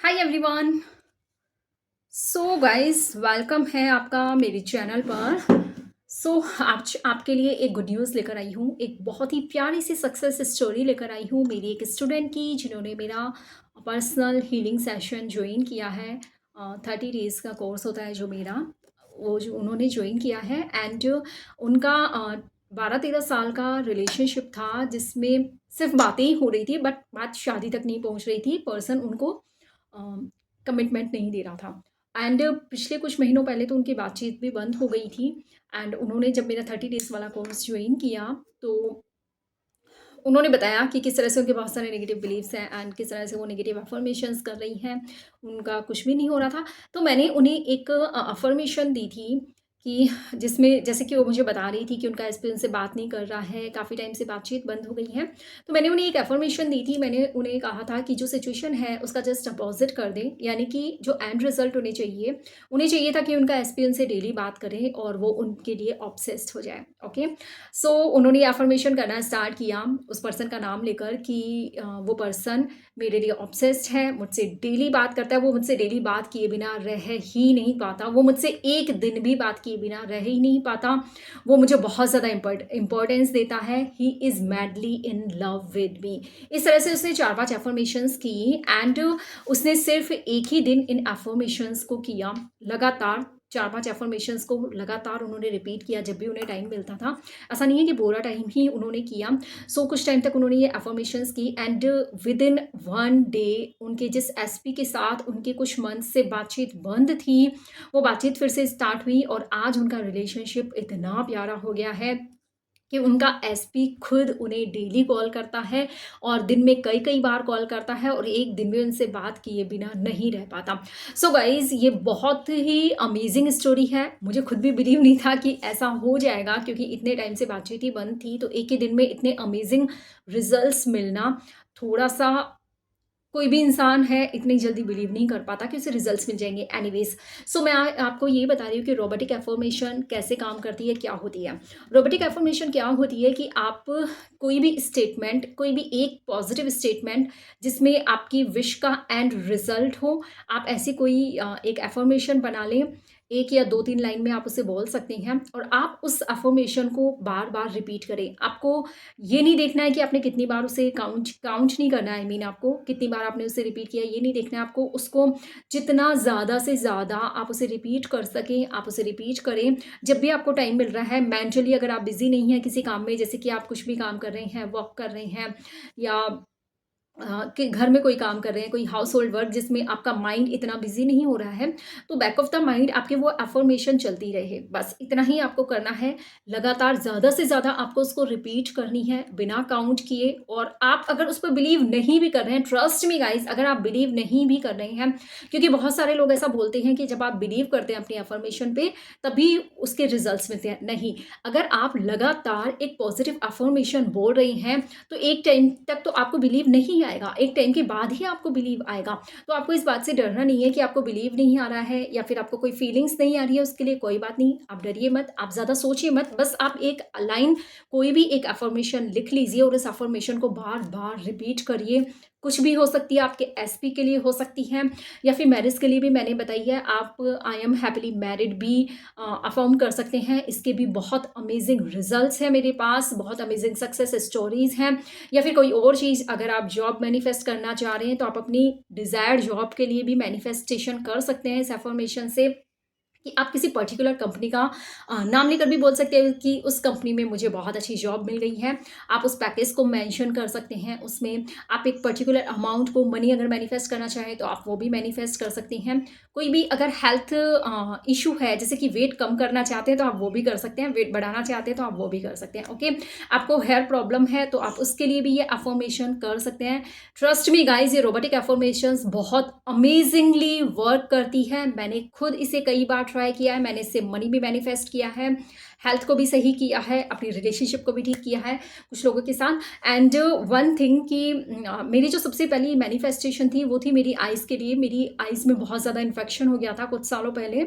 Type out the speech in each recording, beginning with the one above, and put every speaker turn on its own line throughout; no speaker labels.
Hi everyone. So guys, welcome है आपका मेरे चैनल पर। आज आपके लिए एक गुड न्यूज़ लेकर आई हूँ। एक बहुत ही प्यारी सी सक्सेस स्टोरी लेकर आई हूँ मेरी एक स्टूडेंट की, जिन्होंने मेरा पर्सनल हीलिंग सेशन ज्वाइन किया है। 30 डेज़ का कोर्स होता है जो मेरा, वो जो उन्होंने ज्वाइन किया है। एंड उनका 12-13 साल का रिलेशनशिप था, जिसमें सिर्फ बातें ही हो रही थी, बट बात शादी तक नहीं पहुँच रही थी। पर्सन उनको कमिटमेंट नहीं दे रहा था। एंड पिछले कुछ महीनों पहले तो उनकी बातचीत भी बंद हो गई थी। एंड उन्होंने जब मेरा 30 डेज़ वाला कोर्स ज्वाइन किया, तो उन्होंने बताया कि किस तरह से उनके बहुत सारे नेगेटिव बिलीव्स हैं एंड किस तरह से वो नेगेटिव अफर्मेशंस कर रही हैं। उनका कुछ भी नहीं हो रहा था। तो मैंने उन्हें एक अफर्मेशन दी थी कि जिसमें जैसे कि वो मुझे बता रही थी कि उनका एसपी उनसे बात नहीं कर रहा है, काफ़ी टाइम से बातचीत बंद हो गई है। तो मैंने उन्हें एक अफर्मेशन दी थी। मैंने उन्हें कहा था कि जो सिचुएशन है उसका जस्ट अपोजिट कर दें, यानी कि जो एंड रिजल्ट उन्हें चाहिए था कि उनका एसपी उनसे डेली बात करें और वो उनके लिए ऑब्सेस्ड हो जाए। ओके। उन्होंने अफर्मेशन करना स्टार्ट किया उस पर्सन का नाम लेकर कि वो पर्सन मेरे लिए ऑब्सेस्ड है, मुझसे डेली बात करता है, वो मुझसे डेली बात किए बिना रह ही नहीं पाता, वो मुझसे एक दिन भी बात किए बिना रह ही नहीं पाता, वो मुझे बहुत ज़्यादा इम्पोर्टेंस देता है, he is madly in love with me. इस तरह से उसने 4-5 एफर्मेशंस की। एंड उसने सिर्फ एक ही दिन इन एफर्मेशंस को किया, लगातार 4-5 एफर्मेशंस को लगातार उन्होंने रिपीट किया जब भी उन्हें टाइम मिलता था। ऐसा नहीं है कि पूरा टाइम ही उन्होंने किया। कुछ टाइम तक उन्होंने ये अफर्मेशंस की। एंड विद इन 1 डे उनके जिस एसपी के साथ उनके कुछ मंथ से बातचीत बंद थी, वो बातचीत फिर से स्टार्ट हुई और आज उनका रिलेशनशिप इतना प्यारा हो गया है कि उनका एसपी खुद उन्हें डेली कॉल करता है और दिन में कई कई बार कॉल करता है और एक दिन में उनसे बात किए बिना नहीं रह पाता। गाइज, ये बहुत ही अमेजिंग स्टोरी है। मुझे खुद भी बिलीव नहीं था कि ऐसा हो जाएगा, क्योंकि इतने टाइम से बातचीत ही बंद थी, तो एक ही दिन में इतने अमेजिंग रिजल्ट्स मिलना थोड़ा सा, कोई भी इंसान है इतनी जल्दी बिलीव नहीं कर पाता कि उसे रिजल्ट्स मिल जाएंगे। एनीवेज, मैं आपको ये बता रही हूँ कि रोबोटिक एफर्मेशन कैसे काम करती है, क्या होती है। रोबोटिक एफर्मेशन क्या होती है कि आप कोई भी स्टेटमेंट, कोई भी एक पॉजिटिव स्टेटमेंट जिसमें आपकी विश का एंड रिजल्ट हो, आप ऐसी कोई एक एफर्मेशन बना लें। एक या 2-3 लाइन में आप उसे बोल सकते हैं और आप उस अफर्मेशन को बार बार रिपीट करें। आपको ये नहीं देखना है कि आपने कितनी बार उसे काउंट काउंट नहीं करना है। आई मीन, आपको कितनी बार आपने उसे रिपीट किया ये नहीं देखना है। आपको उसको जितना ज़्यादा से ज़्यादा आप उसे रिपीट कर सकें, आप उसे रिपीट करें। जब भी आपको टाइम मिल रहा है, मेंटली अगर आप बिजी नहीं हैं किसी काम में, जैसे कि आप कुछ भी काम कर रहे हैं, वर्क कर रहे हैं, या कि घर में कोई काम कर रहे हैं, कोई हाउस होल्ड वर्क जिसमें आपका माइंड इतना बिजी नहीं हो रहा है, तो बैक ऑफ द माइंड आपके वो अफर्मेशन चलती रहे, बस इतना ही आपको करना है। लगातार ज़्यादा से ज़्यादा आपको उसको रिपीट करनी है बिना काउंट किए। और आप अगर उस पर बिलीव नहीं भी कर रहे हैं, ट्रस्ट मी गाइज, अगर आप बिलीव नहीं भी कर रहे हैं, क्योंकि बहुत सारे लोग ऐसा बोलते हैं कि जब आप बिलीव करते हैं अपनी अफर्मेशन पे तभी उसके रिजल्ट्स मिलते हैं। नहीं, अगर आप लगातार एक पॉजिटिव अफर्मेशन बोल रही हैं तो एक टाइम तक तो आपको बिलीव नहीं आएगा, एक टाइम के बाद ही आपको बिलीव आएगा। तो आपको इस बात से डरना नहीं है कि आपको बिलीव नहीं आ रहा है या फिर आपको कोई फीलिंग्स नहीं आ रही है, उसके लिए कोई बात नहीं, आप डरिए मत, आप ज़्यादा सोचिए मत। बस आप एक लाइन, कोई भी एक अफर्मेशन लिख लीजिए और इस अफर्मेशन को बार बार रिपीट करिए। कुछ भी हो सकती है, आपके एसपी के लिए हो सकती है या फिर मैरिज के लिए भी मैंने बताई है। आप आई एम हैप्पीली मैरिड भी अफर्म कर सकते हैं। इसके भी बहुत अमेजिंग रिजल्ट्स हैं मेरे पास, बहुत अमेजिंग सक्सेस स्टोरीज हैं। या फिर कोई और चीज़, अगर आप जॉब मैनिफेस्ट करना चाह रहे हैं तो आप अपनी डिज़ायर्ड जॉब के लिए भी मैनिफेस्टेशन कर सकते हैं इस अफर्मेशन से, कि आप किसी पर्टिकुलर कंपनी का नाम लेकर भी बोल सकते हैं कि उस कंपनी में मुझे बहुत अच्छी जॉब मिल गई है। आप उस पैकेज को मेंशन कर सकते हैं, उसमें आप एक पर्टिकुलर अमाउंट को मनी अगर मैनिफेस्ट करना चाहें तो आप वो भी मैनिफेस्ट कर सकते हैं। कोई भी अगर हेल्थ इशू है, जैसे कि वेट कम करना चाहते हैं तो आप वो भी कर सकते हैं, वेट बढ़ाना चाहते हैं तो आप वो भी कर सकते हैं। ओके, आपको हेयर प्रॉब्लम है तो आप उसके लिए भी ये अफर्मेशन कर सकते हैं। ट्रस्ट मी गाइज, ये रोबोटिक अफर्मेशंस बहुत अमेजिंगली वर्क करती है। मैंने खुद इसे कई बार ट्राई किया है, मैंने इससे मनी भी मैनिफेस्ट किया है, हेल्थ को भी सही किया है, अपनी रिलेशनशिप को भी ठीक किया है कुछ लोगों के साथ। एंड वन थिंग कि मेरी जो सबसे पहली मैनिफेस्टेशन थी वो थी मेरी आइज़ के लिए। मेरी आइज़ में बहुत ज़्यादा इन्फेक्शन हो गया था कुछ सालों पहले,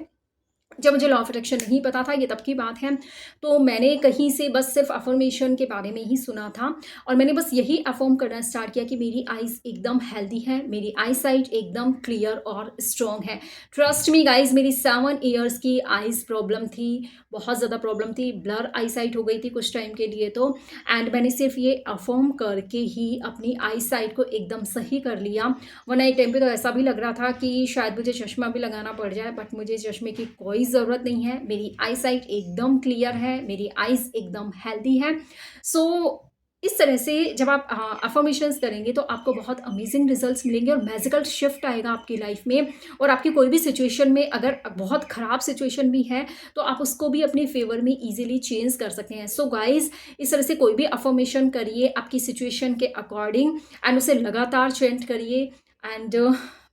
जब मुझे लॉ ऑफ अट्रैक्शन नहीं पता था, ये तब की बात है, तो मैंने कहीं से बस सिर्फ अफर्मेशन के बारे में ही सुना था और मैंने बस यही अफर्म करना स्टार्ट किया कि मेरी आइज़ एकदम हेल्दी है, मेरी आई साइट एकदम क्लियर और स्ट्रॉन्ग है। ट्रस्ट मी गाइज, मेरी 7 ईयर्स की आइज़ प्रॉब्लम थी, बहुत ज़्यादा प्रॉब्लम थी, ब्लर आई साइट हो गई थी कुछ टाइम के लिए तो। एंड मैंने सिर्फ ये अफर्म करके ही अपनी आई साइट को एकदम सही कर लिया। वरना एक टाइम पे तो ऐसा भी लग रहा था कि शायद मुझे चश्मा भी लगाना पड़ जाए, बट मुझे चश्मे की कोई ज़रूरत नहीं है। मेरी आई साइट एकदम क्लियर है, मेरी आइज़ एकदम हेल्दी है। सो इस तरह से जब आप अफर्मेशंस करेंगे तो आपको बहुत अमेजिंग रिजल्ट्स मिलेंगे और मैजिकल शिफ्ट आएगा आपकी लाइफ में। और आपकी कोई भी सिचुएशन में अगर बहुत ख़राब सिचुएशन भी है तो आप उसको भी अपने फेवर में ईजिली चेंज कर सकते हैं। सो गाइज, इस तरह से कोई भी अफर्मेशन करिए आपकी सिचुएशन के अकॉर्डिंग एंड उसे लगातार चेंट करिए एंड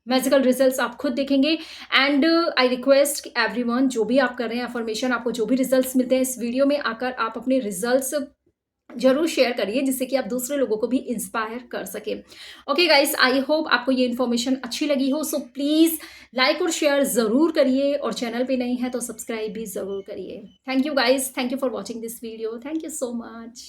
मैजिकल रिजल्ट्स आप खुद देखेंगे। एंड आई रिक्वेस्ट एवरीवन, जो भी आप कर रहे हैं अफर्मेशन, आपको जो भी रिजल्ट्स मिलते हैं इस वीडियो में आकर आप अपने रिजल्ट्स जरूर शेयर करिए, जिससे कि आप दूसरे लोगों को भी इंस्पायर कर सके। ओके गाइस, आई होप आपको ये इन्फॉर्मेशन अच्छी लगी हो। सो प्लीज़ लाइक और शेयर ज़रूर करिए और चैनल पे नहीं है तो सब्सक्राइब भी ज़रूर करिए। Thank you guys, thank you for watching this video, thank you so much.